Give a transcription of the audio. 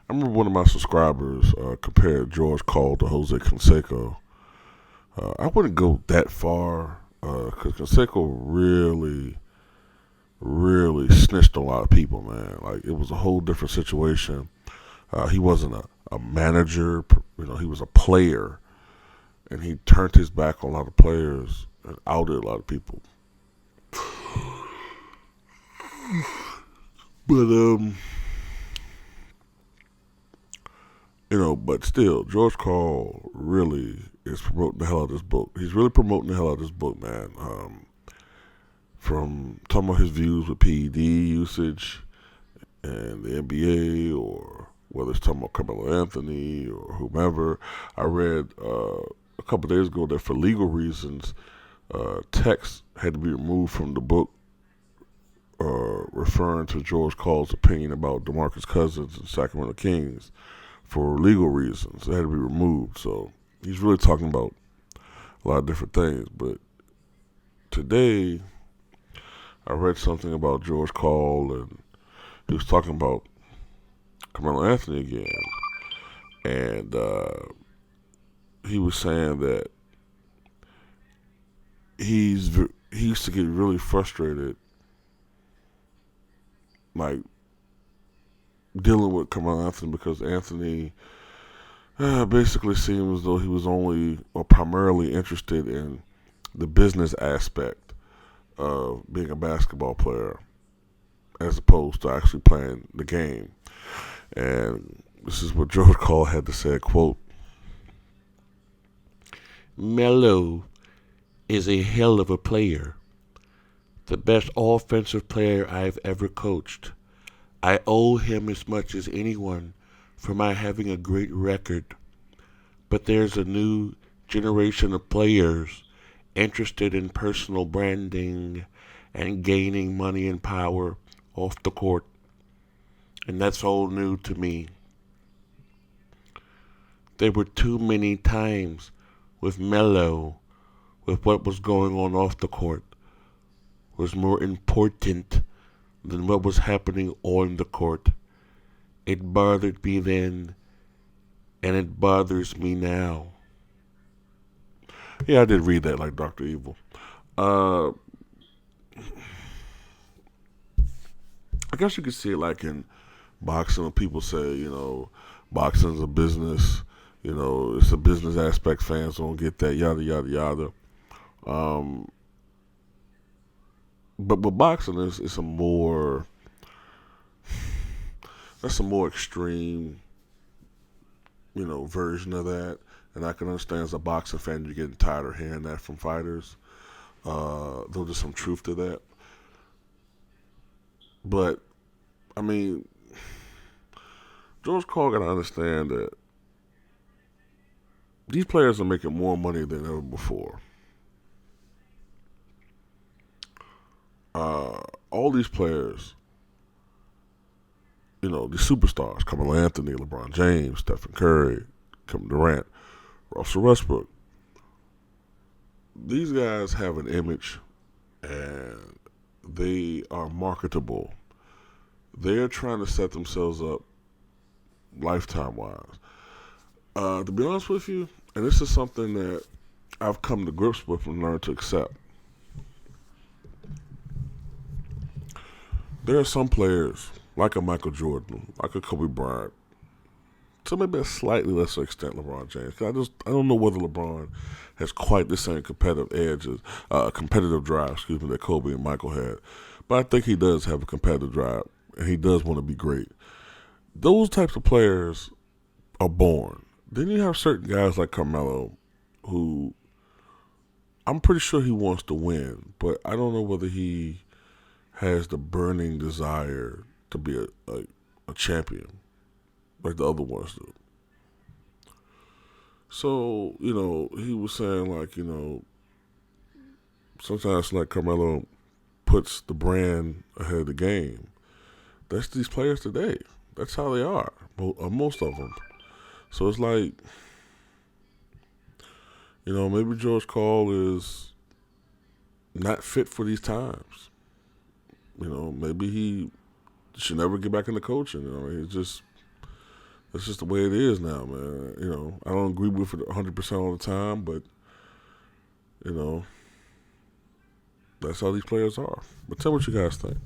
I remember one of my subscribers compared George Karl to Jose Canseco. I wouldn't go that far because Canseco really snitched on a lot of people, man. Like, it was a whole different situation. He wasn't a manager, he was a player, and he turned his back on a lot of players and outed a lot of people. But but still, George Karl really is promoting the hell out of this book. He's really promoting the hell out of this book, man. From talking about his views with PED usage and the NBA, or whether it's talking about Carmelo Anthony or whomever. I read a couple of days ago that for legal reasons, text had to be removed from the book referring to George Karl's opinion about DeMarcus Cousins and Sacramento Kings for legal reasons. It had to be removed. So he's really talking about a lot of different things. But today, I read something about George Karl, and he was talking about Carmelo Anthony again. And he was saying that he used to get really frustrated, like, dealing with Carmelo Anthony, because Anthony basically seemed as though he was only or primarily interested in the business aspect of being a basketball player as opposed to actually playing the game. And this is what George Karl had to say, quote, "Melo is a hell of a player. The best offensive player I've ever coached. I owe him as much as anyone for my having a great record. But there's a new generation of players interested in personal branding and gaining money and power off the court. And that's all new to me. There were too many times with Melo, with what was going on off the court, was more important than what was happening on the court. It bothered me then, and it bothers me now." Yeah, I did read that like Dr. Evil. I guess you could see it like in boxing when people say, boxing's a business, it's a business aspect, fans don't get that, yada, yada, yada. Um, but with boxing, it's that's a more extreme, version of that. And I can understand as a boxing fan, you're getting tired of hearing that from fighters. Though there's some truth to that. But, I mean, George Karl got to understand that these players are making more money than ever before. All these players, these superstars, Carmelo Anthony, LeBron James, Stephen Curry, Kevin Durant, Russell Westbrook, these guys have an image and they are marketable. They're trying to set themselves up lifetime wise. To be honest with you, and this is something that I've come to grips with and learned to accept. There are some players, like a Michael Jordan, like a Kobe Bryant, to maybe a slightly lesser extent LeBron James. I don't know whether LeBron has quite the same competitive edge as competitive drive, that Kobe and Michael had. But I think he does have a competitive drive, and he does want to be great. Those types of players are born. Then you have certain guys like Carmelo, who I'm pretty sure he wants to win, but I don't know whether he has the burning desire to be a champion like the other ones do. So, he was saying, like, sometimes like Carmelo puts the brand ahead of the game. That's these players today. That's how they are, most of them. So it's like, maybe George Karl is not fit for these times. Maybe he should never get back into coaching. He's just That's just the way it is now, man. I don't agree with it 100% all the time, but you know, that's how these players are. But tell me what you guys think.